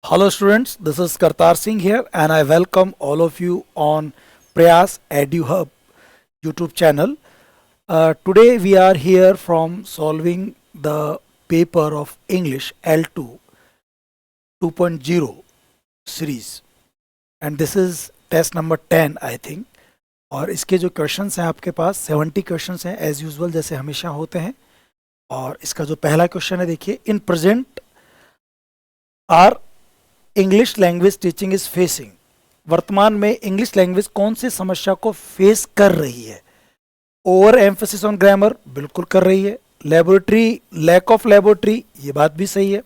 Hello students, this is Kartar Singh here and I welcome all of you on Prayas EduHub YouTube channel. Today we are here from solving the paper of English L2 2.0 series and this is test number 10 I think. और इसके जो questions हैं आपके पास 70 questions हैं as usual जैसे हमेशा होते हैं। और इसका जो पहला क्वेश्चन है देखिए, in present are English language teaching is facing. वर्तमान में इंग्लिश लैंग्वेज कौन सी समस्या को फेस कर रही है? ओवर एम्फोसिस ऑन ग्रामर, बिल्कुल कर रही है। लेबोरेटरी, लैक ऑफ लेबोरेटरी, ये बात भी सही है।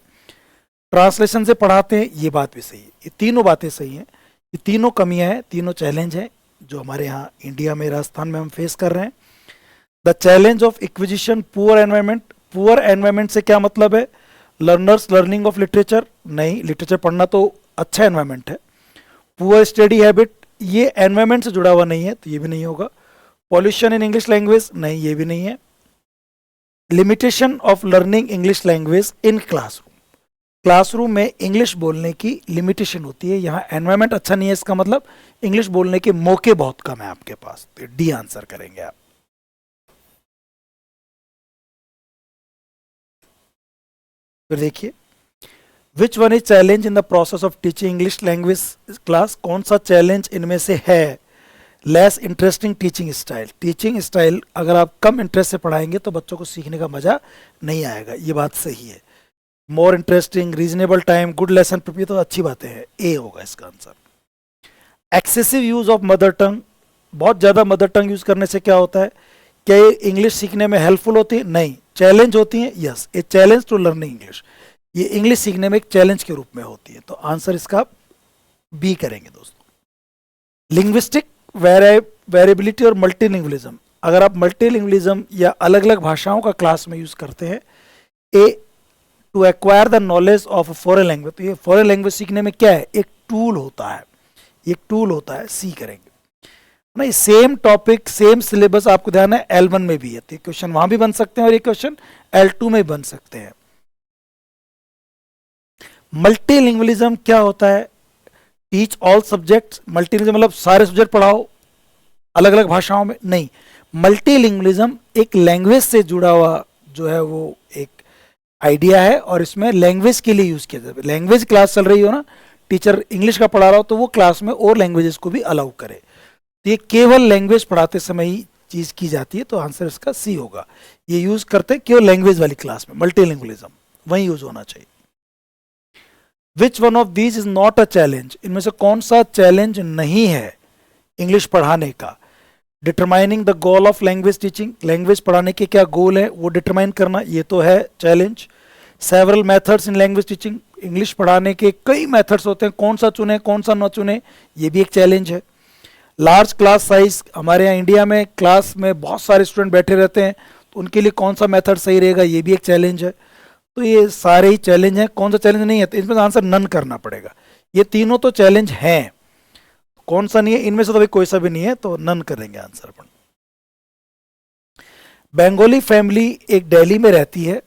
ट्रांसलेशन से पढ़ाते हैं, ये बात भी सही है। ये तीनों बातें सही हैं। ये तीनों कमियां हैं, तीनों चैलेंज हैं जो हमारे यहाँ इंडिया में, राजस्थान में हम फेस कर रहे हैं। The challenge of acquisition poor environment. Poor environment से क्या मतलब है? लर्नर्स लर्निंग ऑफ लिटरेचर, नहीं, लिटरेचर पढ़ना तो अच्छा एनवायरमेंट है। पुअर स्टडी हैबिट, ये एनवायरमेंट से जुड़ा हुआ नहीं है तो ये भी नहीं होगा। पॉल्यूशन इन इंग्लिश लैंग्वेज, नहीं, ये भी नहीं है। Limitation of learning English language in classroom, classroom में इंग्लिश बोलने की लिमिटेशन होती है। यहाँ एनवायरमेंट अच्छा नहीं है, इसका मतलब इंग्लिश बोलने के मौके बहुत कम है आपके पास, तो डी आंसर करेंगे आप। फिर देखिए, which one is challenge in the process of teaching English language class. कौन सा चैलेंज इनमें से है? Less interesting teaching style. Teaching style अगर आप कम इंटरेस्ट से पढ़ाएंगे तो बच्चों को सीखने का मजा नहीं आएगा, ये बात सही है। More interesting, reasonable time, good lesson prepare, तो अच्छी बातें हैं, ए होगा इसका answer. Excessive use of mother tongue, बहुत ज़्यादा मदर टंग यूज करने से क्या होता है? क्या ये इंग्लिश सीखने में हेल्पफुल होती है? नहीं। चैलेंज होती है? Yes, a challenge to learning English, ये इंग्लिश सीखने में एक चैलेंज के रूप में होती है, तो आंसर इसका बी करेंगे दोस्तों। लिंग्विस्टिक वेरिएबिलिटी और मल्टीलिंगुअलिज्म, अगर आप मल्टीलिंगुअलिज्म या अलग अलग भाषाओं का क्लास में यूज करते हैं। A, to acquire the knowledge of foreign language, तो ये फॉरेन लैंग्वेज सीखने में क्या है? एक टूल होता है, एक टूल होता है, सी करेंगे। नहीं, सेम टॉपिक सेम सिलेबस, आपको ध्यान है L1 में भी है, तो क्वेश्चन वहां भी बन सकते हैं और ये क्वेश्चन L2 में बन सकते हैं। मल्टीलिंगुअलिज्म क्या होता है? टीच ऑल सब्जेक्ट्स, मल्टीलिंगुअलिज्म मतलब सारे सब्जेक्ट पढ़ाओ अलग अलग भाषाओं में, नहीं। मल्टीलिंगुअलिज्म एक लैंग्वेज से जुड़ा हुआ जो है वो एक आइडिया है और इसमें लैंग्वेज के लिए यूज किया जाता है। लैंग्वेज क्लास चल रही हो ना, टीचर इंग्लिश का पढ़ा रहा हो तो वो क्लास में और लैंग्वेजेस को भी अलाउ करे, तो ये केवल लैंग्वेज पढ़ाते समय ही चीज की जाती है, तो आंसर इसका सी होगा। ये यूज करते हैं केवल लैंग्वेज वाली क्लास में, मल्टीलिंगुअलिज्म वही यूज होना चाहिए। विच one of these is not a challenge, इनमें से कौन सा चैलेंज नहीं है इंग्लिश पढ़ाने का? Determining the goal of language teaching, language पढ़ाने के क्या गोल है वो डिटरमाइन करना, ये तो है challenge. Several methods in language teaching, English पढ़ाने के कई मेथड्स होते हैं, कौन सा चुने कौन सा न चुने, ये भी एक चैलेंज है। लार्ज क्लास साइज, हमारे यहाँ इंडिया में क्लास में बहुत सारे स्टूडेंट बैठे रहते हैं, तो उनके लिए कौन सा मेथड सही रहेगा, ये भी एक चैलेंज है। तो ये सारे ही चैलेंज हैं, कौन सा चैलेंज नहीं है? तो इसमें आंसर नन करना पड़ेगा। ये तीनों तो चैलेंज हैं, कौन सा नहीं है? इनमें से तो भाई कोई सा भी नहीं है, तो नन करेंगे आंसर अपन। बंगाली फैमिली एक दिल्ली में रहती है,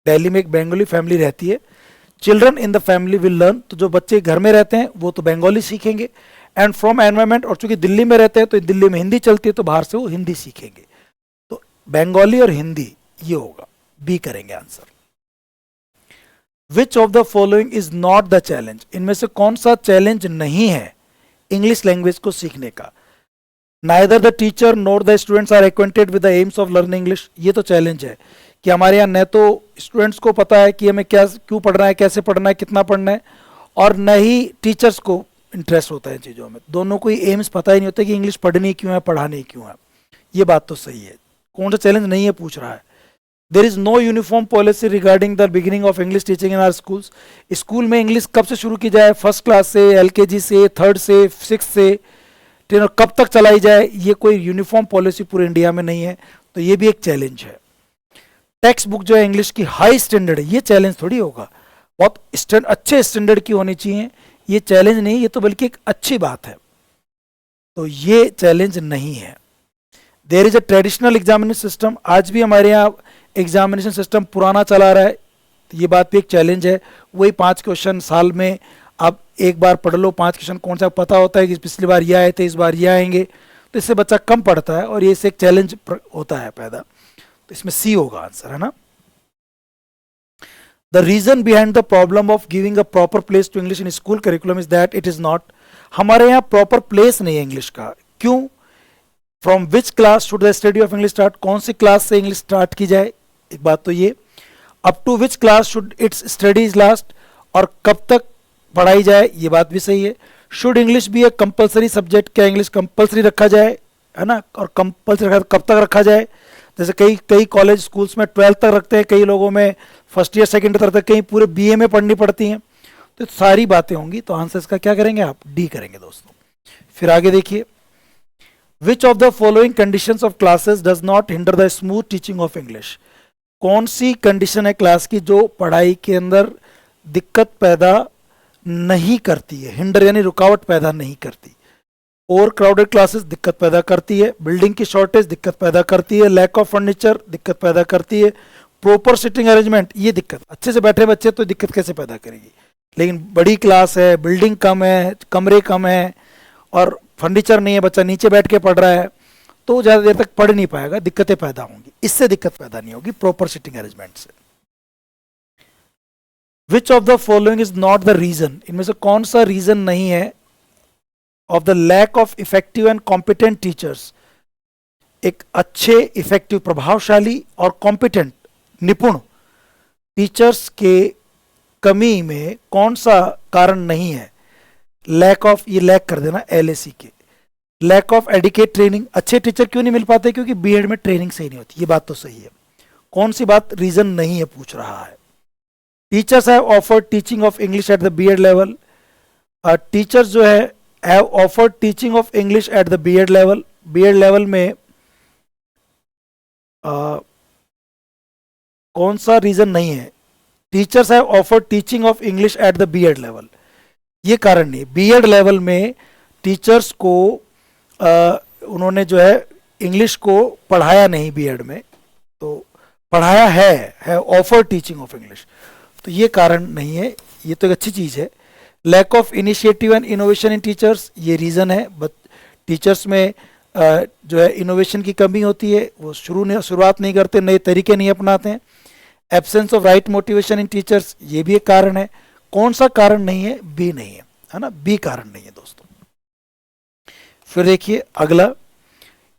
दिल्ली में एक बंगाली फैमिली रहती है। Children in the family will learn, तो जो बच्चे घर में रहते हैं वो तो बंगाली सीखेंगे। एंड फ्रॉम एनवायरमेंट, और चूंकि दिल्ली में रहते हैं तो दिल्ली में हिंदी चलती है तो बाहर से वो हिंदी सीखेंगे, तो बंगाली और हिंदी ये होगा, बी करेंगे answer. Which of the following is not the challenge, इनमें से कौन सा चैलेंज नहीं है इंग्लिश लैंग्वेज को सीखने का? Neither the teacher nor the students are acquainted with the aims of learning English, ये तो चैलेंज है कि हमारे यहाँ न तो स्टूडेंट्स को पता है कि हमें क्या क्यों पढ़ना है, कैसे पढ़ना है, कितना पढ़ना है, और न ही टीचर्स को इंटरेस्ट होता है चीज़ों में। दोनों को ही एम्स पता ही नहीं होता कि इंग्लिश पढ़नी क्यों है, पढ़ानी क्यों है। ये बात तो सही है, कौन सा चैलेंज नहीं है पूछ रहा है। There is no uniform policy regarding the beginning of English teaching in our schools, school में इंग्लिश कब से शुरू की जाए? फर्स्ट क्लास से, LKG से, थर्ड से, सिक्स से, टेन, कब तक चलाई जाए, ये कोई यूनिफॉर्म पॉलिसी पूरे इंडिया में नहीं है, तो ये भी एक चैलेंज है। टेक्स्ट बुक जो है इंग्लिश की हाई स्टैंडर्ड है, ये चैलेंज थोड़ी होगा, बहुत अच्छे स्टैंडर्ड की होनी चाहिए, ये चैलेंज नहीं, ये तो बल्कि एक अच्छी बात है, तो ये चैलेंज नहीं है। There is a traditional examination system, आज भी हमारे यहाँ एग्जामिनेशन सिस्टम पुराना चला रहा है, तो ये बात भी एक चैलेंज है। वही 5 क्वेश्चन साल में आप एक बार पढ़ लो, 5 क्वेश्चन कौन सा पता होता है कि पिछली बार ये आए थे, इस बार ये आएंगे, तो इससे बच्चा कम पढ़ता है और ये इससे एक चैलेंज होता है पैदा। तो इसमें सी होगा आंसर, है ना। The reason behind the problem of giving a proper place to English in school curriculum is that it is not, हमारे यहाँ प्रॉपर प्लेस नहीं है इंग्लिश का। क्यों? From which class should the study of English start, कौन सी class से English start की जाए, एक बात तो ये। Up to which class should its studies last, और कब तक पढ़ाई जाए, ये बात भी सही है। Should English be a compulsory subject, क्या इंग्लिश कंपलसरी रखा जाए, है ना, और कंपलसरी कब तक रखा जाए। जैसे कई कॉलेज स्कूल्स में 12th तक रखते हैं, कई लोगों में फर्स्ट ईयर सेकेंड ईयर तक, कहीं पूरे बीए में पढ़नी पड़ती हैं। तो सारी बातें होंगी, तो आंसर इसका क्या करेंगे आप, डी करेंगे दोस्तों। फिर आगे देखिए, विच of the following conditions of classes does not hinder the smooth teaching of English, कौन सी कंडीशन है क्लास की जो पढ़ाई के अंदर दिक्कत पैदा नहीं करती है, हिंडर यानी रुकावट पैदा नहीं करती। ओवर क्राउडेड क्लासेस दिक्कत पैदा करती है, बिल्डिंग की शॉर्टेज दिक्कत पैदा करती है, लैक ऑफ फर्नीचर दिक्कत पैदा करती है, प्रॉपर सिटिंग अरेंजमेंट, ये दिक्कत, अच्छे से बैठे बच्चे तो दिक्कत कैसे पैदा करेगी। लेकिन बड़ी क्लास है, बिल्डिंग कम है, कमरे कम है और फर्नीचर नहीं है, बच्चा नीचे बैठ के पढ़ रहा है, तो ज़्यादा देर तक पढ़ नहीं पाएगा, दिक्कतें पैदा होंगी। इससे दिक्कत पैदा नहीं होगी प्रॉपर सिटिंग अरेंजमेंट से। Which of the following is not the reason, इनमें से कौन सा रीजन नहीं है of the lack of effective and competent teachers, एक अच्छे, इफेक्टिव, प्रभावशाली और कॉम्पिटेंट, निपुण टीचर्स के कमी में कौन सा कारण नहीं है। लैक ऑफ, ये लैक कर देना LAC के, लैक ऑफ एडिकेट ट्रेनिंग, अच्छे टीचर क्यों नहीं मिल पाते, क्योंकि बीएड में ट्रेनिंग सही नहीं होती, ये बात तो सही है। कौन सी बात रीजन नहीं है पूछ रहा है। Teachers have offered teaching of English at the BEd level, teachers जो है have offered teaching of English at the BEd level, BEd level में कौन सा रीजन नहीं है। Teachers have offered teaching of English at the BEd level, ये कारण नहीं। बीएड लेवल में टीचर्स को उन्होंने जो है इंग्लिश को पढ़ाया नहीं बीएड में, तो पढ़ाया है ऑफर टीचिंग ऑफ इंग्लिश, तो ये कारण नहीं है, ये तो एक अच्छी चीज़ है। Lack of initiative and innovation in teachers, ये रीज़न है, बट टीचर्स में जो है इनोवेशन की कमी होती है, वो शुरुआत नहीं करते, नए तरीके नहीं अपनाते हैं। Absence of right motivation in teachers, ये भी एक कारण है। कौन सा कारण नहीं है, बी नहीं है ना, बी कारण नहीं है दोस्तों। फिर देखिए अगला,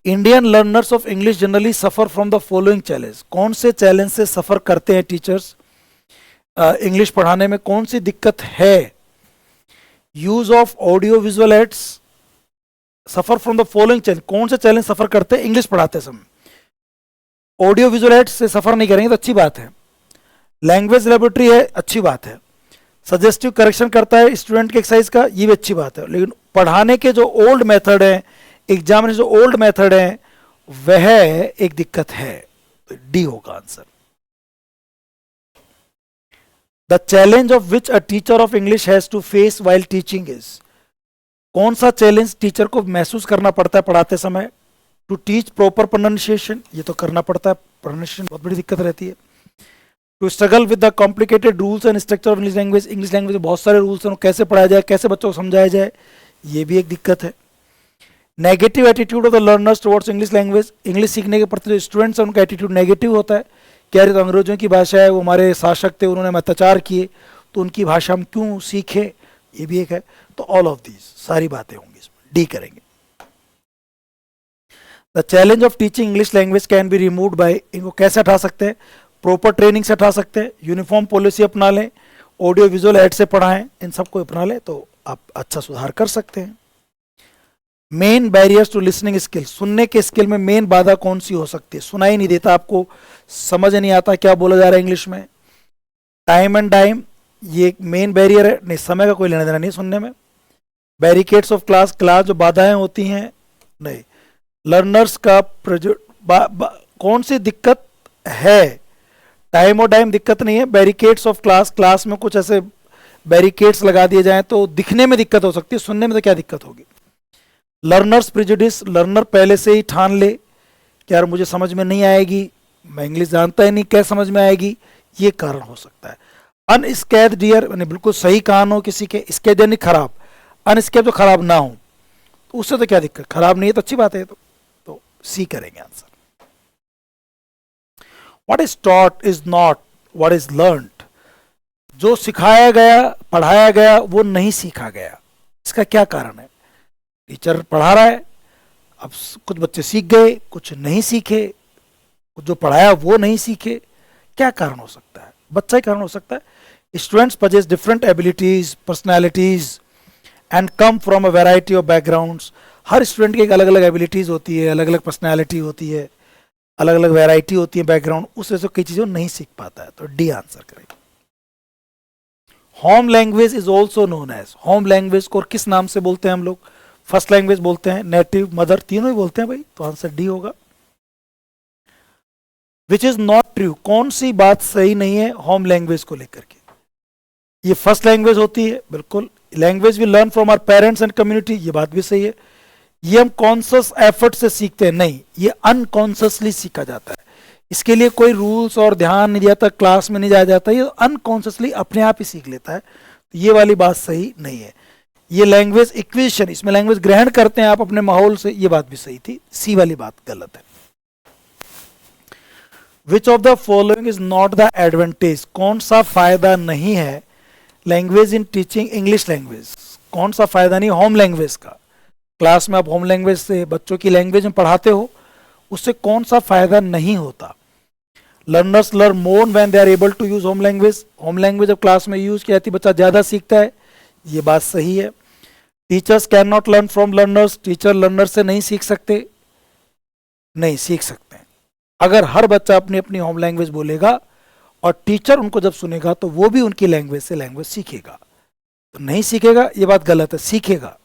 Indian learners of English generally suffer from the following challenge, कौन से चैलेंज से सफर करते हैं टीचर्स इंग्लिश पढ़ाने में, कौन सी दिक्कत है। Use of audio visual aids, suffer from the following challenge, कौन से चैलेंज सफर करते हैं इंग्लिश पढ़ाते समय। ऑडियो विजुअल एड्स से सफर नहीं करेंगे तो अच्छी बात है। लैंग्वेज लेबोरेटरी है, अच्छी बात है। सजेस्टिव करेक्शन करता है स्टूडेंट के एक्सरसाइज का, ये भी अच्छी बात है। लेकिन पढ़ाने के जो ओल्ड मेथड हैं, एग्जामिनेशन जो ओल्ड मेथड हैं, वह एक दिक्कत है, तो डी होगा answer. The challenge of which a teacher of English has to face while teaching is, कौन सा चैलेंज टीचर को महसूस करना पड़ता है पढ़ाते समय। टू टीच प्रॉपर प्रोनाउंसिएशन, ये तो करना पड़ता है, प्रोनाउंसिएशन बहुत बड़ी दिक्कत रहती है। To struggle with the complicated rules and structure of English language, English language में बहुत सारे रूल्स हैं, कैसे पढ़ाया जाए, कैसे बच्चों को समझाया जाए, ये भी एक दिक्कत है। Negative attitude of the learners towards English language, English सीखने के प्रति जो स्टूडेंट्स हैं उनका एटीट्यूड नेगेटिव होता है, क्या तो अंग्रेजों की भाषा है, वो हमारे शासक थे, उन्होंने अत्याचार किए, तो उनकी भाषा हम क्यों सीखें, ये भी एक है। तो ऑल ऑफ दीज सारी बातें होंगी इसमें, डी करेंगे। The challenge of teaching English language can be removed by, इनको कैसे हटा सकते हैं, प्रॉपर ट्रेनिंग से हटा सकते हैं, यूनिफॉर्म पॉलिसी अपना लें, ऑडियो विजुअल एड से पढ़ाएं, इन सबको अपना लें तो आप अच्छा सुधार कर सकते हैं। Main barriers to listening skill, सुनने के स्किल में मेन बाधा कौन सी हो सकती है, सुनाई नहीं देता, आपको समझ नहीं आता क्या बोला जा रहा है इंग्लिश में। टाइम एंड टाइम, ये एक मेन बैरियर है, नहीं समय का कोई लेना देना नहीं सुनने में। बैरिकेड्स ऑफ क्लास, क्लास जो बाधाएं होती हैं, नहीं। लर्नर्स का कौन सी दिक्कत है, टाइम और टाइम दिक्कत नहीं है। बैरिकेड्स ऑफ क्लास, क्लास में कुछ ऐसे बैरिकेड्स लगा दिए जाएं तो दिखने में दिक्कत हो सकती है, सुनने में तो क्या दिक्कत होगी। लर्नर्स प्रिजुडिस, लर्नर पहले से ही ठान ले कि यार मुझे समझ में नहीं आएगी, मैं इंग्लिश जानता ही नहीं, क्या समझ में आएगी, ये कारण हो सकता है। अनस्कैथ डियर यानी बिल्कुल सही कान हो किसी के, स्कैथ यानी खराब, अनस्कैथ तो खराब ना हो, तो उससे तो क्या दिक्कत, खराब नहीं है तो अच्छी बात है। तो सी करेंगे answer. What is taught is not what is learned. जो सिखाया गया पढ़ाया गया वो नहीं सीखा गया, इसका क्या कारण है। टीचर पढ़ा रहा है, अब कुछ बच्चे सीख गए, कुछ नहीं सीखे, कुछ जो पढ़ाया वो नहीं सीखे, क्या कारण हो सकता है, बच्चा ही कारण हो सकता है। Students possess different abilities personalities and come from a variety of backgrounds. Her student की एक अलग अलग एबिलिटीज होती है, अलग अलग पर्सनैलिटी होती है, अलग अलग वैरायटी होती है बैकग्राउंड, उस वजह से कई चीज़ें नहीं सीख पाता है। तो डी आंसर करेंगे। Home language is also known as, home language को किस नाम से बोलते हैं हम लोग, फर्स्ट लैंग्वेज बोलते हैं, नेटिव, मदर, तीनों ही बोलते हैं भाई, तो आंसर डी होगा। विच इज नॉट ट्रू, कौन सी बात सही नहीं है होम लैंग्वेज को लेकर के। ये फर्स्ट लैंग्वेज होती है, बिल्कुल। Language we learn from our parents and community, ये बात भी सही है। ये हम कॉन्शियस एफर्ट से सीखते हैं, नहीं, ये अनकॉन्शियसली सीखा जाता है। इसके लिए कोई रूल्स और ध्यान नहीं जाता, क्लास में नहीं जाया जाता, ये अनकॉन्शियसली अपने आप ही सीख लेता है। तो ये वाली बात सही नहीं है। ये लैंग्वेज इक्विजिशन, इसमें लैंग्वेज ग्रहण करते हैं आप अपने माहौल से, ये बात भी सही थी। सी वाली बात गलत है। विच of the following is not the advantage, कौन सा फायदा नहीं है language in teaching English language, कौन सा फायदा नहीं होम लैंग्वेज का। क्लास में आप होम लैंग्वेज से बच्चों की लैंग्वेज में पढ़ाते हो, उससे कौन सा फायदा नहीं होता। Learners learn more when they are able to use home language, home language जब क्लास में यूज की जाती है बच्चा ज्यादा सीखता है, ये बात सही है। Teachers can not learn from learners, teacher learner से नहीं सीख सकते, नहीं सीख सकते। अगर हर बच्चा अपनी अपनी होम लैंग्वेज बोलेगा और टीचर उनको जब सुनेगा तो वो भी उनकी लैंग्वेज से लैंग्वेज सीखेगा, तो नहीं सीखेगा, ये बात गलत है, सीखेगा,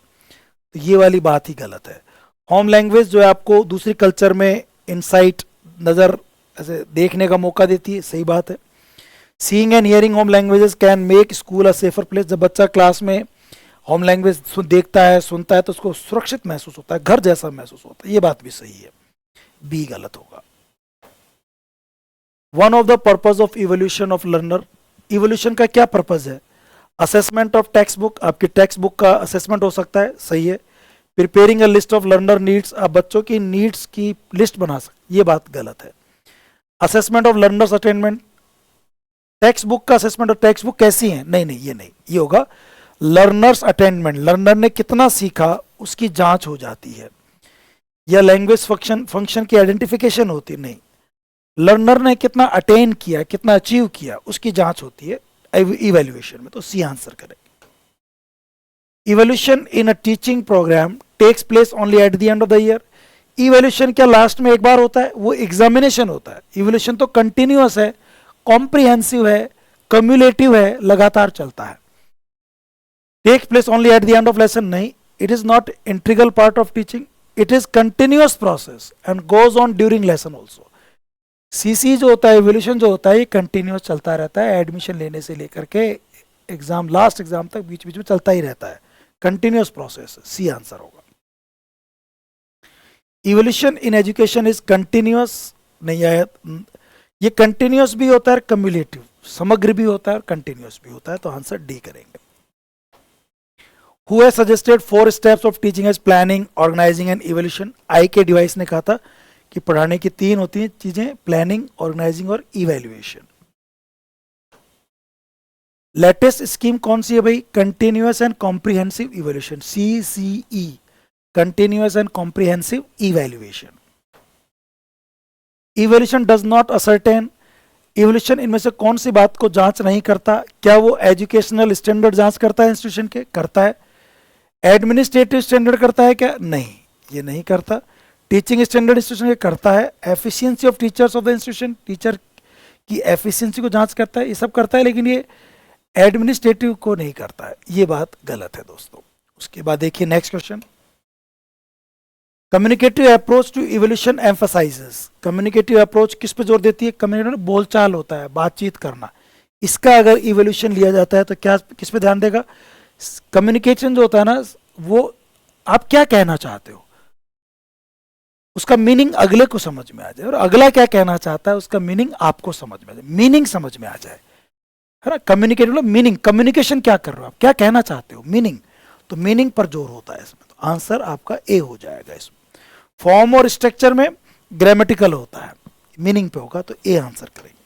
तो ये वाली बात ही गलत है। होम लैंग्वेज जो है आपको दूसरी कल्चर में इनसाइट, नज़र ऐसे देखने का मौका देती है, सही बात है। Seeing and hearing home languages can make school a safer place, जब बच्चा क्लास में होम लैंग्वेज देखता है सुनता है तो उसको सुरक्षित महसूस होता है, घर जैसा महसूस होता है, ये बात भी सही है। बी गलत होगा। One of the purpose of evolution of learner, evolution का क्या पर्पज है। असेसमेंट ऑफ टेक्स्ट बुक, आपकी टेक्स्ट बुक का असेसमेंट हो सकता है, सही है। Preparing a list of learner needs, आप बच्चों की नीड्स की लिस्ट बना सकते, ये बात गलत है। Assessment of learners attainment, text book का असेसमेंट और टेक्स्ट बुक कैसी है, नहीं नहीं ये नहीं, ये होगा लर्नर्स अटेनमेंट, लर्नर ने कितना सीखा उसकी जांच हो जाती है, या लैंग्वेज फंक्शन की आइडेंटिफिकेशन होती है, नहीं, लर्नर ने कितना अटेन किया, कितना अचीव किया, उसकी जांच होती है इवैल्यूएशन में। तो सी आंसर करेंगे। Evaluation in a teaching programme takes place only at the end of the year, evaluation क्या लास्ट में एक बार होता है, वो एग्जामिनेशन होता है। इवैल्यूएशन तो कंटिन्यूअस है, कॉम्प्रिहेंसिव है, कम्युलेटिव है, लगातार चलता है। Takes place only at the end of lesson, नहीं, it is not integral part of teaching, it is continuous process and goes on during lesson also. CC जो होता है, इवोल्यूशन जो होता है, ये कंटिन्यूअस चलता रहता है, एडमिशन लेने से लेकर के एग्जाम, लास्ट एग्जाम तक बीच बीच में चलता ही रहता है, कंटिन्यूअस प्रोसेस। सी आंसर होगा। Evolution in education is continuous, नहीं आया, ये कंटिन्यूअस भी होता है, कम्युलेटिव, समग्र भी होता है और कंटिन्यूअस भी होता है, तो आंसर डी करेंगे। Who has suggested 4 steps of teaching as planning, organizing and evaluation? आई के डिवाइस ने कहा था कि पढ़ाने की 3 होती हैं चीजें, प्लानिंग, ऑर्गेनाइजिंग और इवैल्यूएशन। लेटेस्ट स्कीम कौन सी है भाई, continuous and comprehensive evaluation, CCE, continuous and comprehensive evaluation. Evaluation does not ascertain, evaluation इनमें से कौन सी बात को जांच नहीं करता, क्या वो एजुकेशनल स्टैंडर्ड जांच करता है इंस्टीट्यूशन के, करता है। एडमिनिस्ट्रेटिव स्टैंडर्ड करता है क्या, नहीं, ये नहीं करता। टीचिंग स्टैंडर्ड इंस्टीट्यूशन के करता है। Efficiency of teachers of the institution, teacher की एफिशिएंसी को जांच करता है, ये सब करता है, लेकिन ये एडमिनिस्ट्रेटिव को नहीं करता है, ये बात गलत है दोस्तों। उसके बाद देखिए next question, communicative approach to evolution emphasises, communicative approach किस पे जोर देती है, कम्युनिकेटिव बोलचाल होता है, बातचीत करना, इसका अगर इवोल्यूशन लिया जाता है तो क्या किस पे ध्यान देगा, कम्युनिकेशन जो होता है ना, वो आप क्या कहना चाहते हो उसका मीनिंग अगले को समझ में आ जाए, और अगला क्या कहना चाहता है उसका मीनिंग आपको समझ में आ जाए, मीनिंग समझ में आ जाए, है ना। कम्युनिकेट मतलब मीनिंग, कम्युनिकेशन क्या कर रहे हो आप, क्या कहना चाहते हो, मीनिंग, तो मीनिंग पर जोर होता है इसमें, तो आंसर आपका ए हो जाएगा इसमें। फॉर्म और स्ट्रक्चर में ग्रामेटिकल होता है, मीनिंग पे होगा तो ए आंसर करेंगे।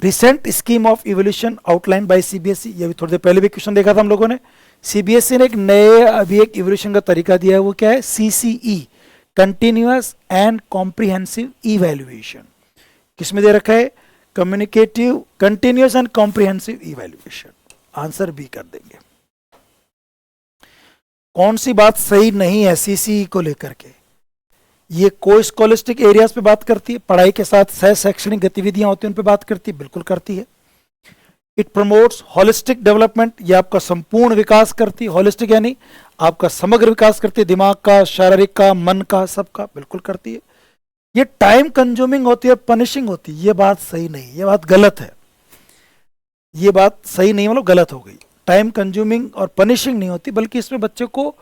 Recent scheme of evolution outline by CBSE, ये भी थोड़ी देर पहले भी क्वेश्चन देखा था हम लोगों ने। सीबीएसई ने एक नए अभी एक इवोल्यूशन का तरीका दिया है, वो क्या है, CCE, continuous and comprehensive evaluation. किसमें दे रखा है, communicative continuous and comprehensive evaluation, answer B कर देंगे। कौन सी बात सही नहीं है सीसीई को लेकर के, ये को स्कॉलिस्टिक एरियाज पे बात करती है, पढ़ाई के साथ सह शैक्षणिक गतिविधियां होती हैं उन पे बात करती है, बिल्कुल करती है। इट प्रमोट्स होलिस्टिक डेवलपमेंट, ये आपका संपूर्ण विकास करती है, होलिस्टिक यानी आपका समग्र विकास करती है, दिमाग का, शारीरिक का, मन का, सबका, बिल्कुल करती है। ये टाइम कंज्यूमिंग होती है, पनिशिंग होती है, ये बात सही नहीं, ये बात गलत है, ये बात सही नहीं मतलब गलत हो गई। टाइम कंज्यूमिंग और पनिशिंग नहीं होती, बल्कि इसमें बच्चे को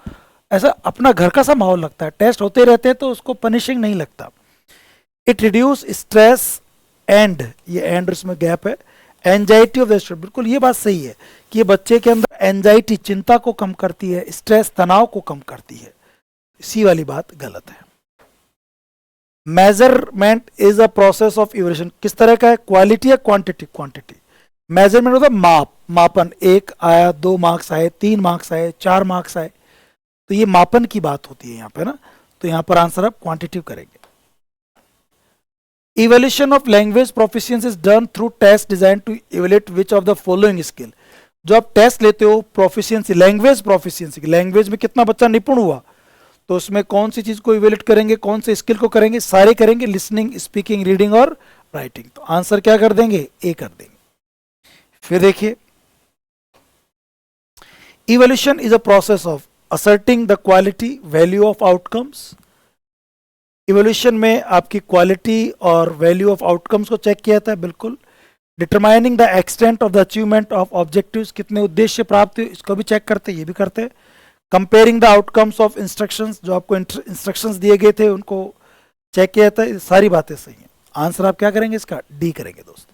ऐसा अपना घर का सा माहौल लगता है, टेस्ट होते रहते हैं तो उसको पनिशिंग नहीं लगता। इट रिड्यूस स्ट्रेस एंड, ये एंड इसमें गैप है, एंजाइटी ऑफ द स्टूडेंट, बिल्कुल ये बात सही है कि ये बच्चे के अंदर एंजाइटी, चिंता को कम करती है, स्ट्रेस, तनाव को कम करती है, सी वाली बात गलत है। Measurement is a process of evolution, किस तरह का है, क्वालिटी या क्वांटिटी, क्वांटिटी। मेजरमेंट होता है माप, मापन, 1 आया, 2 मार्क्स आए, 3 मार्क्स आए, 4 मार्क्स आए, तो ये मापन की बात होती है यहाँ पे ना, तो यहाँ पर आंसर आप क्वांटिटिव करेंगे। Evolution of language proficiency is done through test design to evaluate which of the following skill. जो आप टेस्ट लेते हो प्रोफिशिएंसी, लैंग्वेज प्रोफिशिएंसी, लैंग्वेज में कितना बच्चा निपुण हुआ, तो उसमें कौन सी चीज को इवेल्युएट करेंगे, कौन से स्किल को करेंगे, सारे करेंगे, लिसनिंग, स्पीकिंग, रीडिंग और राइटिंग, तो आंसर क्या कर देंगे, ए कर देंगे। फिर देखिए, evolution is a process of asserting the quality value of outcomes. Evolution में आपकी क्वालिटी और वैल्यू ऑफ आउटकम्स को चेक किया जाता है, बिल्कुल। Determining the extent of the achievement of objectives, कितने उद्देश्य प्राप्त हुए इसको भी चेक करते हैं, ये भी करते हैं। Comparing the outcomes of instructions, जो आपको इंस्ट्रक्शंस दिए गए थे उनको चेक किया जाता है, सारी बातें सही हैं। आंसर आप क्या करेंगे इसका, डी करेंगे दोस्तों।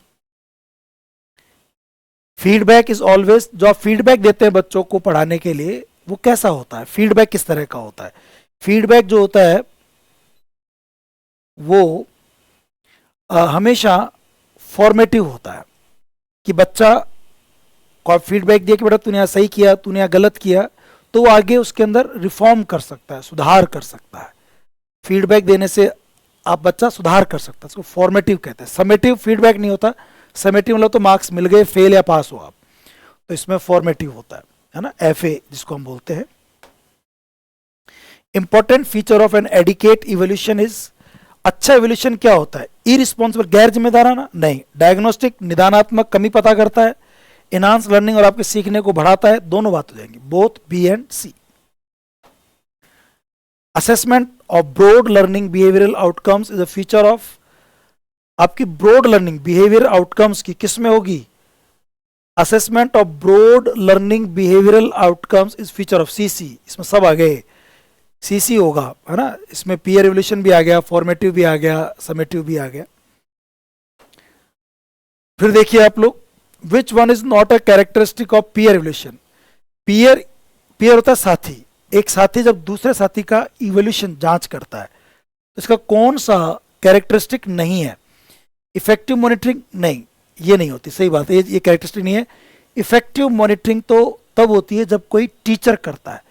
फीडबैक इज ऑलवेज, जो आप फीडबैक देते हैं बच्चों को पढ़ाने के लिए, वो कैसा होता है, फीडबैक किस तरह का होता है। फीडबैक जो होता है वो हमेशा फॉर्मेटिव होता है, कि बच्चा को फीडबैक दिया कि बेटा तूने यहाँ सही किया, तूने यहाँ गलत किया, तो वो आगे उसके अंदर रिफॉर्म कर सकता है, सुधार कर सकता है। फीडबैक देने से आप बच्चा सुधार कर सकता है, इसको फॉर्मेटिव कहते हैं। समेटिव फीडबैक नहीं होता, समेटिव मतलब तो मार्क्स मिल गए, फेल या पास हो आप, तो इसमें फॉर्मेटिव होता है ना, एफए जिसको हम बोलते हैं। Important feature of an adequate evolution is, अच्छा इवोल्यूशन क्या होता है, इरिस्पॉन्सिबल, गैर जिम्मेदाराना नहीं, डायग्नोस्टिक, निदानात्मक, कमी पता करता है, इनहांस लर्निंग और आपके सीखने को बढ़ाता है, दोनों बात हो जाएंगी, both B and C. Assessment of broad learning behavioural outcomes is a feature of, आपकी ब्रॉड लर्निंग बिहेवियर आउटकम्स की किस में होगी, assessment of broad learning behavioural outcomes is feature of CC, इसमें सब आ गए, सीसी होगा, है ना। इसमें पीयर इवोल्यूशन भी आ गया, फॉर्मेटिव भी आ गया, समेटिव भी आ गया। फिर देखिए आप लोग, which one is not a characteristic of peer evolution. Peer, peer होता है साथी, एक साथी जब दूसरे साथी का इवोल्यूशन जांच करता है, तो इसका कौन सा कैरेक्टरिस्टिक नहीं है, इफेक्टिव मॉनिटरिंग नहीं, ये नहीं होती, सही बात है, ये कैरेक्टरिस्टिक नहीं है। इफेक्टिव मॉनिटरिंग तो तब होती है जब कोई टीचर करता है,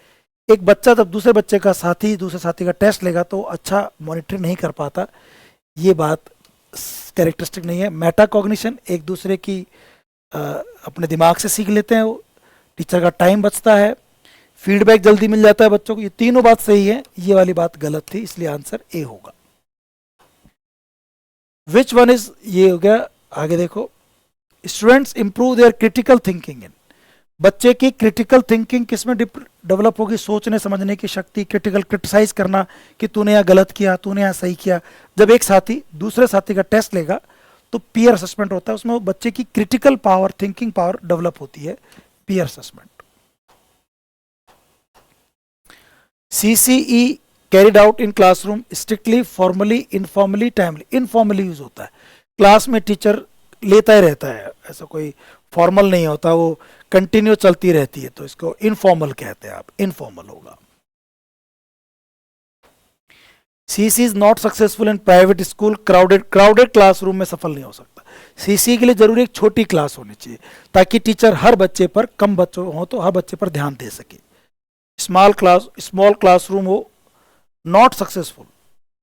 एक बच्चा जब दूसरे बच्चे का साथी, दूसरे साथी का टेस्ट लेगा तो अच्छा मॉनिटरिंग नहीं कर पाता, ये बात कैरेक्टरिस्टिक नहीं है। मेटाकॉग्निशन, एक दूसरे की अपने दिमाग से सीख लेते हैं, वो टीचर का टाइम बचता है, फीडबैक जल्दी मिल जाता है बच्चों को, ये तीनों बात सही है, ये वाली बात गलत थी, इसलिए आंसर ए होगा। विच वन इज, ये हो गया। आगे देखो, students improve there critical thinking in, बच्चे की क्रिटिकल थिंकिंग किसमें डेवलप होगी, सोचने समझने की शक्ति, क्रिटिकल, क्रिटिसाइज करना कि तूने यहाँ गलत किया, तूने यहाँ सही किया। जब एक साथी दूसरे साथी का टेस्ट लेगा तो पीयर असेसमेंट होता है, उसमें वो बच्चे की critical power, thinking power develop होती है, peer assessment. CCE carried out in classroom strictly, formally, informally, timely. Informally use होता है, क्लास में टीचर लेता ही रहता है, ऐसा कोई फॉर्मल नहीं होता, वो कंटिन्यू चलती रहती है, तो इसको इनफॉर्मल कहते हैं, आप इनफॉर्मल होगा। CC is not successful in private school, crowded classroom में सफल नहीं हो सकता। सीसी के लिए जरूरी एक छोटी क्लास होनी चाहिए ताकि टीचर हर बच्चे पर, कम बच्चे हो तो हर बच्चे पर ध्यान दे सके। स्मॉल क्लासरूम हो, not successful.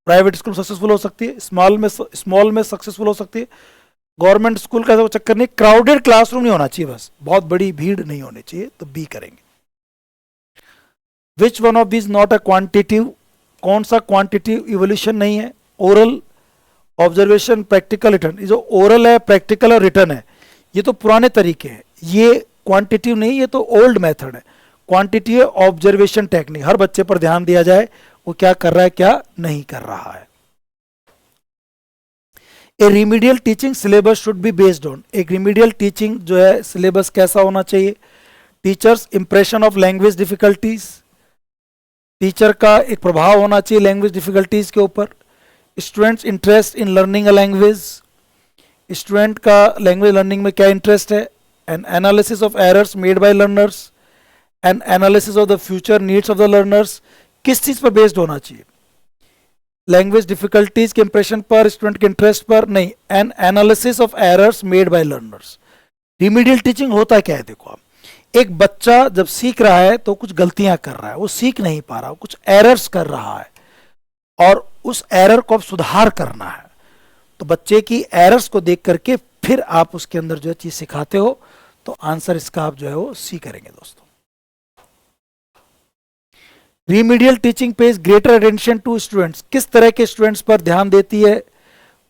Private school successful हो सकती है, स्मॉल में सक्सेसफुल हो सकती है। गवर्नमेंट स्कूल का ऐसा चक्कर नहीं, क्राउडेड क्लासरूम नहीं होना चाहिए, बस बहुत बड़ी भीड़ नहीं होनी चाहिए, तो बी करेंगे। Which one of this not a quantitative, कौन सा क्वांटिटिव इवोल्यूशन नहीं है? Oral, observation, practical, return. ये जो ओरल है, प्रैक्टिकल और रिटर्न है, ये तो पुराने तरीके हैं, ये क्वांटिटिव नहीं, ये तो ओल्ड मेथड है। क्वांटिटी है ऑब्जर्वेशन टेक्निक, हर बच्चे पर ध्यान दिया जाए वो क्या कर रहा है क्या नहीं कर रहा है। A remedial teaching syllabus should be based on, एक रिमीडियल टीचिंग जो है सिलेबस कैसा होना चाहिए? Teachers impression of language difficulties, teacher का एक प्रभाव होना चाहिए लैंग्वेज डिफिकल्टीज के ऊपर। Students interest in learning a language, student का लैंग्वेज लर्निंग में क्या इंटरेस्ट है? An analysis of errors made by learners, an analysis of the future needs of the learners. किस चीज पर बेस्ड होना चाहिए? लैंग्वेज डिफिकल्टीज के इंप्रेशन पर, स्टूडेंट के इंटरेस्ट पर नहीं, N analysis of errors made by learners. Remedial teaching होता क्या है? देखो आप, एक बच्चा जब सीख रहा है तो कुछ गलतियां कर रहा है, वो सीख नहीं पा रहा, कुछ एरर्स कर रहा है और उस एरर को अब सुधार करना है, तो बच्चे की एरर्स को देख करके फिर आप उसके अंदर जो है चीज सिखाते हो, तो आंसर इसका आप जो है वो सी करेंगे दोस्तों। Remedial teaching pays greater attention to students, किस तरह के स्टूडेंट्स पर ध्यान देती है?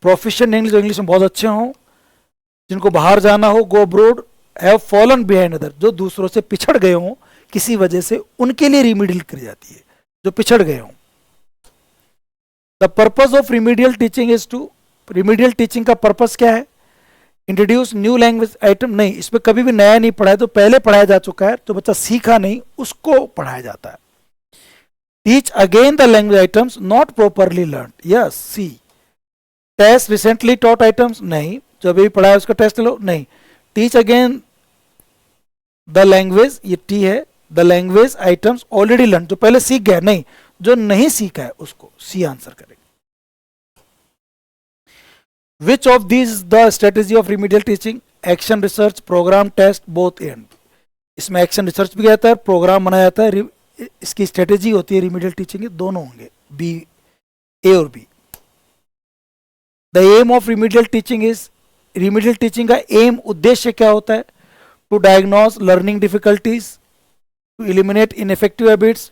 प्रोफिशिएंट इंग्लिश, इंग्लिश में बहुत अच्छे हों, जिनको बाहर जाना हो, go abroad, have fallen behind other, जो दूसरों से पिछड़ गए हों किसी वजह से, उनके लिए रिमीडियल करी जाती है, जो पिछड़ गए हों। The purpose of remedial teaching is to, remedial teaching का पर्पस क्या है? इंट्रोड्यूस न्यू लैंग्वेज आइटम, नहीं, इसमें कभी भी नया नहीं पढ़ाया, तो पहले पढ़ाया जा चुका है, तो बच्चा सीखा नहीं उसको पढ़ाया जाता है। Teach again the language items not properly learn, yes C. Test recently taught items, नहीं, जो अभी पढ़ाया उसका टेस्ट लो, नहीं। टीच अगेन द लैंग्वेज, ये टी है, the language items already learn, जो पहले सीख गया, नहीं, जो नहीं सीखा है उसको सी आंसर करेंगे। Which of this the strategy of remedial teaching? Action research, programme, test, both and. इसमें एक्शन रिसर्च भी आता है, प्रोग्राम बनाया जाता है, इसकी स्ट्रेटेजी होती है रिमीडियल टीचिंग की, दोनों होंगे, बी, ए और B. The aim of remedial teaching is, remedial teaching का एम, उद्देश्य क्या होता है? To diagnose learning difficulties, to eliminate ineffective habits,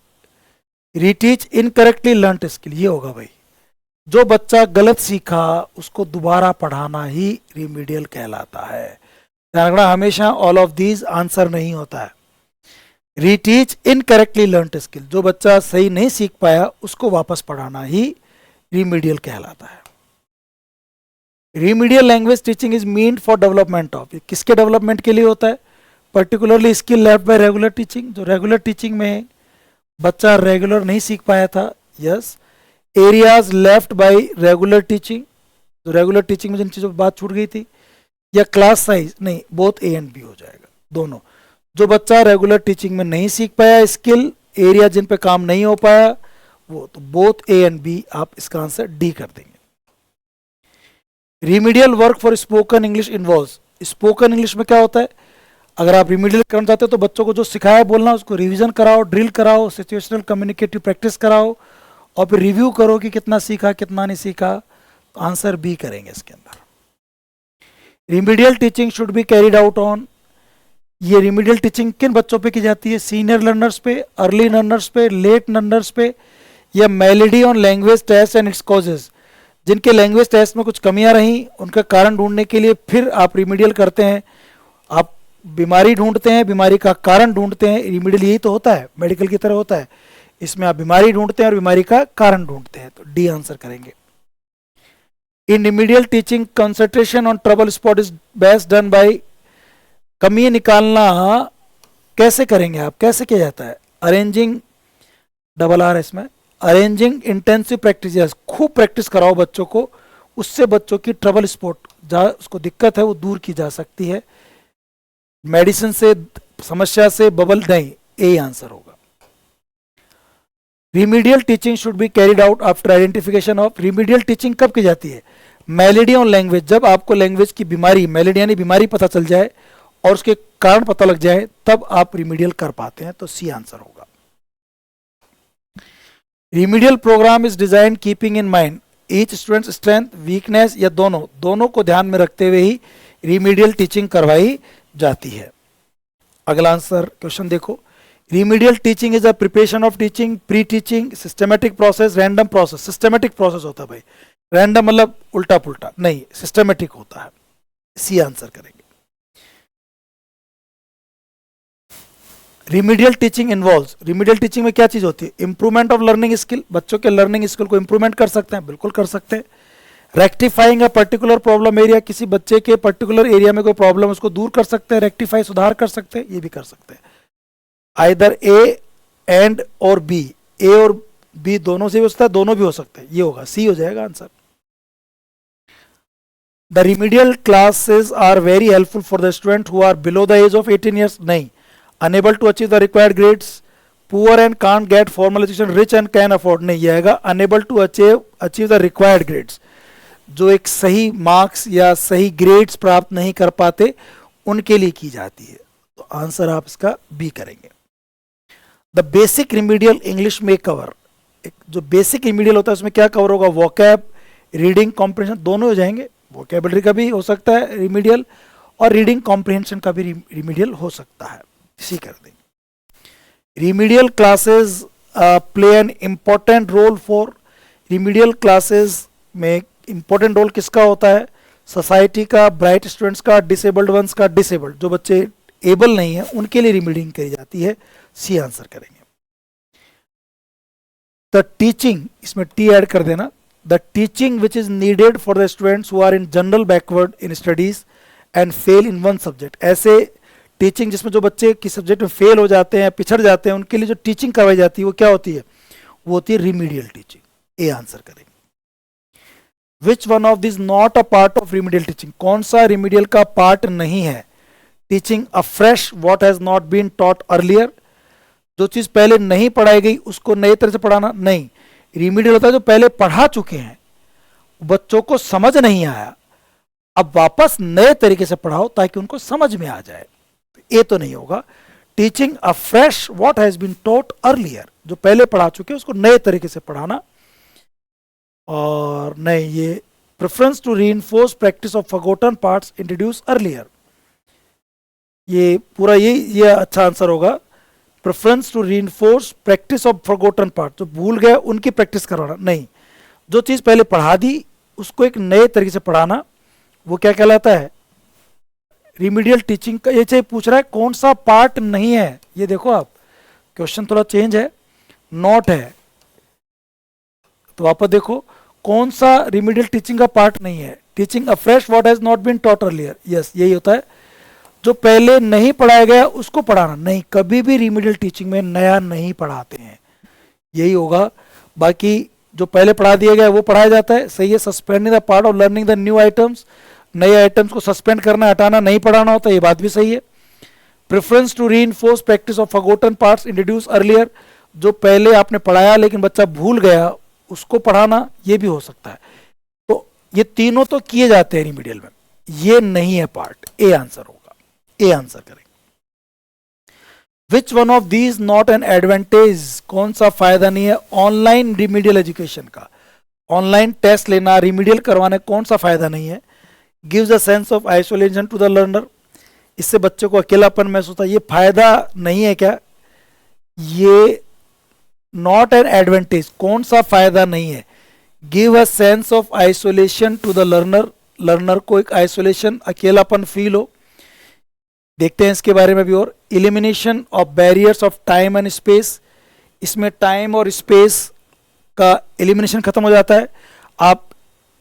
reteach incorrectly learned skill, ये होगा भाई। जो बच्चा गलत सीखा उसको दोबारा पढ़ाना ही रिमीडियल कहलाता है। ध्यान रखना, हमेशा ऑल ऑफ दीज आंसर नहीं होता है। रीटीच इनकरेक्टली लर्नड स्किल, जो बच्चा सही नहीं सीख पाया उसको वापस पढ़ाना ही रिमीडियल कहलाता है। Remedial language teaching is meant for development of, किसके डेवलपमेंट के लिए होता है? Particularly skill left by regular teaching, जो रेगुलर टीचिंग में बच्चा रेगुलर नहीं सीख पाया था, yes. Areas left by regular teaching, जो रेगुलर टीचिंग में जिन चीजों पर बात छूट गई थी, या क्लास साइज, नहीं, बोथ ए एंड बी हो जाएगा, दोनों। जो बच्चा रेगुलर टीचिंग में नहीं सीख पाया स्किल, एरिया जिन पे काम नहीं हो पाया वो, तो बोथ ए एंड बी, आप इसका आंसर डी कर देंगे। Remedial work for spoken English involves, spoken English में क्या होता है? अगर आप रिमीडियल करना चाहते हो तो बच्चों को जो सिखाया बोलना उसको रिवीजन कराओ, ड्रिल कराओ, सिचुएशनल कम्युनिकेटिव प्रैक्टिस कराओ, और फिर रिव्यू करो कि कितना सीखा कितना नहीं सीखा, तो आंसर बी करेंगे इसके अंदर। Remedial teaching should be carried out on, ये रिमीडियल टीचिंग किन बच्चों पे की जाती है? सीनियर लर्नर्स पे, अर्ली लर्नर्स पे, लेट लर्नर्स पे, या malady on language test and its causes, जिनके लैंग्वेज टेस्ट में कुछ कमियां रही उनका कारण ढूंढने के लिए फिर आप रिमीडियल करते हैं। आप बीमारी ढूंढते हैं, बीमारी का कारण ढूंढते हैं, रिमीडियल यही तो होता है, मेडिकल की तरह होता है, इसमें आप बीमारी ढूंढते हैं और बीमारी का कारण ढूंढते हैं, तो डी आंसर करेंगे। In remedial teaching concentration on trouble spot is best done by, कमी निकालना कैसे करेंगे आप, कैसे किया जाता है? अरेंजिंग, डबल आर इसमें, अरेंजिंग इंटेंसिव प्रैक्टिस, खूब प्रैक्टिस कराओ बच्चों को, उससे बच्चों की ट्रबल स्पॉट जहाँ उसको दिक्कत है वो दूर की जा सकती है। मेडिसिन से, समस्या से बबल नहीं, यही आंसर होगा। Remedial teaching should be carried out after identification of. Remedial teaching कब की जाती है? मेलेडी ऑन लैंग्वेज, जब आपको लैंग्वेज की बीमारी, मेलेडी यानी बीमारी पता चल जाए और उसके कारण पता लग जाए, तब आप रिमीडियल कर पाते हैं, तो सी आंसर होगा। Remedial programme is design keeping in mind each student strength weakness, या दोनों को ध्यान में रखते हुए ही रिमीडियल टीचिंग करवाई जाती है। अगला आंसर क्वेश्चन देखो, remedial teaching is a preparation of teaching, pre teaching, systematic process, random process. Systematic process होता है भाई, रैंडम मतलब उल्टा पुल्टा नहीं, सिस्टमेटिक होता है, सी आंसर करेंगे। Remedial teaching involves, remedial teaching में क्या चीज होती है? इंप्रूवमेंट ऑफ लर्निंग स्किल, बच्चों के लर्निंग स्किल को इंप्रूवमेंट कर सकते हैं, बिल्कुल कर सकते हैं। Rectifying a particular problem area, किसी बच्चे के पर्टिकुलर एरिया में कोई प्रॉब्लम उसको दूर कर सकते हैं, रेक्टिफाई सुधार कर सकते हैं, ये भी कर सकते हैं। आइदर ए एंड और बी, ए और बी दोनों से भी हो सकता है, दोनों भी हो सकते हैं, ये होगा, सी हो जाएगा answer. The remedial classes are very helpful for the student who are below the age of 18 years, नहीं। Unable to achieve the required grades, poor and can't get formal education, rich and can afford, नहीं आएगा। Unable to achieve the required grades, जो एक सही marks या सही grades प्राप्त नहीं कर पाते, उनके लिए की जाती है, तो आंसर आप इसका बी करेंगे। द बेसिक रिमीडियल इंग्लिश में कवर, जो बेसिक रिमीडियल होता है उसमें क्या कवर होगा? वोकैब, रीडिंग कॉम्प्रिहेंशन, दोनों हो जाएंगे। वोकेबलरी का भी हो सकता है रिमीडियल, और रीडिंग कॉम्प्रिहेंशन का भी रिमीडियल हो सकता है, इसी कर देंगे। Remedial classes play an important role for, remedial classes में इंपॉर्टेंट रोल किसका होता है? सोसाइटी का, ब्राइट स्टूडेंट्स का, डिसेबल्ड वंस का। डिसेबल्ड जो बच्चे एबल नहीं है उनके लिए रिमीडिंग करी जाती है, सी आंसर करेंगे। द टीचिंग, इसमें टी ऐड कर देना, the teaching which is needed for the students who are in general backward in studies and fail in one subject, ऐसे टीचिंग जिसमें जो बच्चे किस सब्जेक्ट में फेल हो जाते हैं, पिछड़ जाते हैं, उनके लिए जो टीचिंग करवाई जाती है वो क्या होती है? वो होती है रिमीडियल टीचिंग, ए आंसर करेंगे। Which one of this not a part of remedial teaching, कौन सा रिमीडियल का पार्ट नहीं है? Teaching afresh what has not been taught earlier, जो चीज पहले नहीं पढ़ाई गई उसको नए तरह से पढ़ाना, नहीं। रिमीडियल होता है जो पहले पढ़ा चुके हैं, बच्चों को समझ नहीं आया, अब वापस नए तरीके से पढ़ाओ ताकि उनको समझ में आ जाए, ये तो नहीं होगा। Teaching afresh what has been taught earlier, जो पहले पढ़ा चुके हैं उसको नए तरीके से पढ़ाना, और नहीं, ये preference to reinforce practice of forgotten parts introduce earlier, ये पूरा ये अच्छा आंसर होगा। Preference to reinforce practice of forgotten part, जो भूल गए उनकी प्रैक्टिस करवाना, नहीं। जो चीज पहले पढ़ा दी उसको एक नए तरीके से पढ़ाना, वो क्या कहलाता है? रिमीडियल टीचिंग का। ये चाहिए पूछ रहा है कौन सा पार्ट नहीं है, ये देखो आप, क्वेश्चन थोड़ा चेंज है, नॉट है, तो वापस देखो कौन सा रिमीडियल टीचिंग का पार्ट नहीं है? Teaching afresh what has not been taught earlier, yes, यही होता है। जो पहले नहीं पढ़ाया गया उसको पढ़ाना, नहीं, कभी भी रिमीडियल टीचिंग में नया नहीं पढ़ाते हैं, यही होगा। बाकी जो पहले पढ़ा दिया गया वो पढ़ाया जाता है, सही है। Suspending the part of learning the new items, नए आइटम्स को सस्पेंड करना, हटाना, नहीं पढ़ाना होता, ये बात भी सही है। Preference to reinforce practice of forgotten parts introduce earlier, जो पहले आपने पढ़ाया लेकिन बच्चा भूल गया उसको पढ़ाना, ये भी हो सकता है। तो ये तीनों तो किए जाते हैं रिमीडियल में, ये नहीं है पार्ट, ए आंसर होगा, ए आंसर करेंगे। Which one of these not an advantage, कौन सा फायदा नहीं है ऑनलाइन रिमीडियल एजुकेशन का? ऑनलाइन टेस्ट लेना, रिमीडियल करवाने, कौन सा फायदा नहीं है? Gives a sense of isolation to the learner, इससे बच्चे को अकेलापन महसूस होता है, ये फायदा नहीं है क्या? ये नॉट एन एडवांटेज, कौन सा फायदा नहीं है? Give a sense of isolation to the learner, learner को एक आइसोलेशन, अकेलापन फील हो। देखते हैं इसके बारे में भी और। Elimination of barriers of time and space, इसमें टाइम और स्पेस का एलिमिनेशन खत्म हो जाता है। आप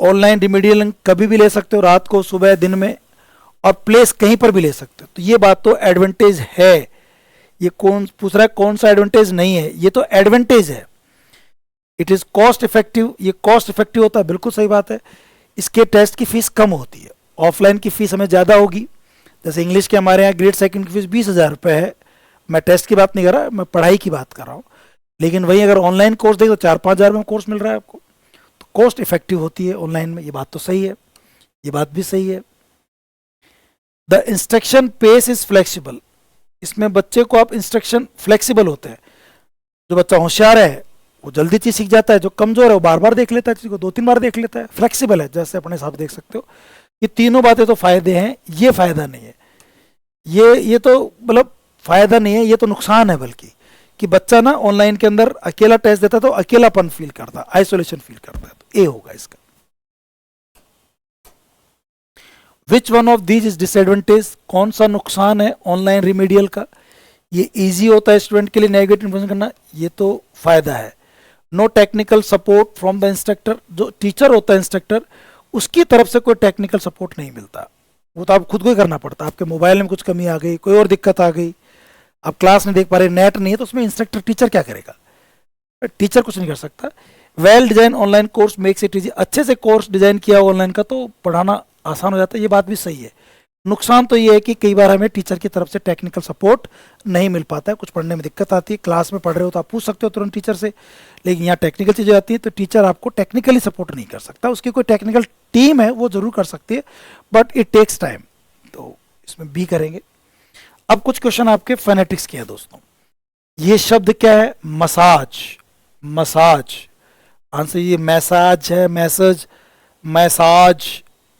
ऑनलाइन रिमीडियल कभी भी ले सकते हो, रात को, सुबह, दिन में, और प्लेस कहीं पर भी ले सकते हो, तो ये बात तो एडवांटेज है। ये कौन पूछ रहा है कौन सा एडवांटेज नहीं है? ये तो एडवांटेज है। इट इज कॉस्ट इफेक्टिव, ये कॉस्ट इफेक्टिव होता है, बिल्कुल सही बात है। इसके टेस्ट की फीस कम होती है, ऑफलाइन की फीस हमें ज़्यादा होगी। जैसे इंग्लिश के हमारे यहाँ ग्रेड सेकंड की फीस 20,000 रुपये है। मैं टेस्ट की बात नहीं कर रहा, मैं पढ़ाई की बात कर रहा हूँ। लेकिन वहीं अगर ऑनलाइन कोर्स देखें तो 4-5 हज़ार में कोर्स मिल रहा है आपको। तो कॉस्ट इफेक्टिव होती है ऑनलाइन में, ये बात तो सही है, ये बात भी सही है। The instruction pace is flexible, इसमें बच्चे को आप इंस्ट्रक्शन फ्लेक्सिबल होते हैं। जो बच्चा होशियार है वो जल्दी चीज सीख जाता है, जो कमजोर है वो बार बार देख लेता है, चीज को 2-3 बार देख लेता है। फ्लेक्सिबल है, जैसे अपने हिसाब देख सकते हो। ये तीनों बातें तो फायदे हैं, ये फायदा नहीं है। ये तो मतलब फायदा नहीं है, ये तो नुकसान है बल्कि, कि बच्चा ना ऑनलाइन के अंदर अकेला टेस्ट देता है तो अकेलापन फील करता है, आइसोलेशन फील करता है। तो ए होगा इसका। विच one of these is disadvantage, कौन सा नुकसान है ऑनलाइन रिमीडियल का? ये इजी होता है स्टूडेंट के लिए नेविगेट इन्फॉर्मेशन करना, ये तो फायदा है। No technical support from the instructor, जो टीचर होता है इंस्ट्रक्टर उसकी तरफ से कोई टेक्निकल सपोर्ट नहीं मिलता, वो तो आप खुद को ही करना पड़ता है। आपके मोबाइल में कुछ कमी आ गई, कोई और दिक्कत आ गई, आप क्लास नहीं देख पा रहे, नेट नहीं है, तो उसमें इंस्ट्रक्टर टीचर क्या करेगा? टीचर कुछ नहीं कर सकता। Well design online course makes it easy, अच्छे से कोर्स डिजाइन किया ऑनलाइन का तो पढ़ाना आसान हो जाता है, ये बात भी सही है। नुकसान तो ये है कि कई बार हमें टीचर की तरफ से टेक्निकल सपोर्ट नहीं मिल पाता है, कुछ पढ़ने में दिक्कत आती है। क्लास में पढ़ रहे हो तो आप पूछ सकते हो तुरंत टीचर से, लेकिन यहाँ टेक्निकल चीज़ें आती है तो टीचर आपको टेक्निकली सपोर्ट नहीं कर सकता। उसकी कोई टेक्निकल टीम है वो जरूर कर सकती है, बट इट टेक्स टाइम। तो इसमें बी करेंगे। अब कुछ क्वेश्चन आपके फोनेटिक्स के हैं दोस्तों। ये शब्द क्या है? Massage, massage. आंसर ये मैसाज है, मैसेज, मैसाज,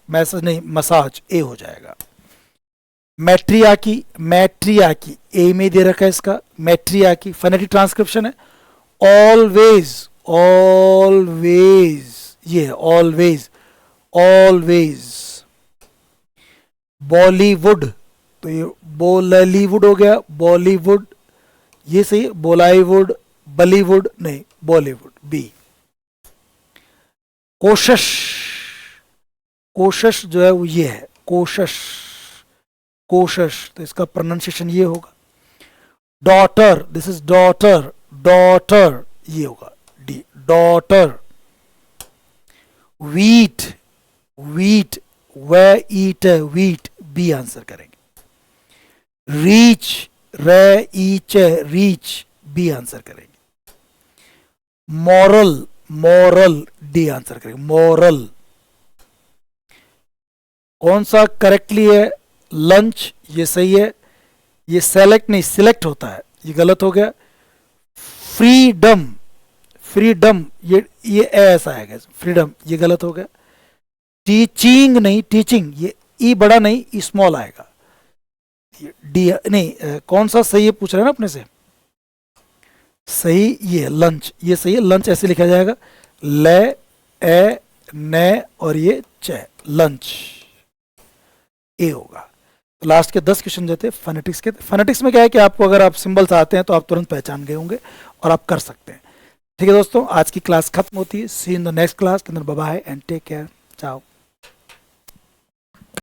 मैसेज नहीं, मसाज, ए हो जाएगा। मैट्रियाकी, मैट्रियाकी, ए में दे रखा है इसका, मैट्रियाकी फोनेटिक ट्रांसक्रिप्शन है। ऑलवेज, ऑलवेज, ये है ऑलवेज, ऑलवेज। बॉलीवुड, तो ये बॉलीवुड हो गया, बॉलीवुड, ये सही है। बॉलीवुड, बॉलीवुड नहीं, बॉलीवुड, बी। कोशिश, कोशिश जो है वो ये है, कोशिश, कोशिश, तो इसका प्रोनाउंसिएशन ये होगा। Daughter, this is daughter, daughter, ये होगा डी, डॉटर। वीट, वीट, वे ईट है, वीट, बी आंसर करेंगे। रीच, रे ईच है, रीच, बी आंसर करेंगे। मॉरल, मॉरल, डी आंसर करेंगे, मॉरल। कौन सा करेक्टली है? लंच, ये सही है। ये सेलेक्ट नहीं, सिलेक्ट होता है, ये गलत हो गया। फ्रीडम, फ्रीडम, ये ऐसा आएगा, फ्रीडम, ये गलत हो गया। टीचिंग नहीं, टीचिंग, ये ई बड़ा नहीं, ई स्मॉल आएगा। डी नहीं, कौन सा सही है पूछ रहे हैं ना अपने से? सही ये लंच, ये सही है। लंच ऐसे लिखा जाएगा, ले, ए, ने और ये च, लंच, ए होगा। तो लास्ट के 10 क्वेश्चन जो थे फोनेटिक्स के। फोनेटिक्स में क्या है कि आपको अगर आप सिंबल्स आते हैं तो आप तुरंत पहचान गए होंगे और आप कर सकते हैं। ठीक है दोस्तों, आज की क्लास खत्म होती है। See in the next class. Bye bye and take care, चाओ।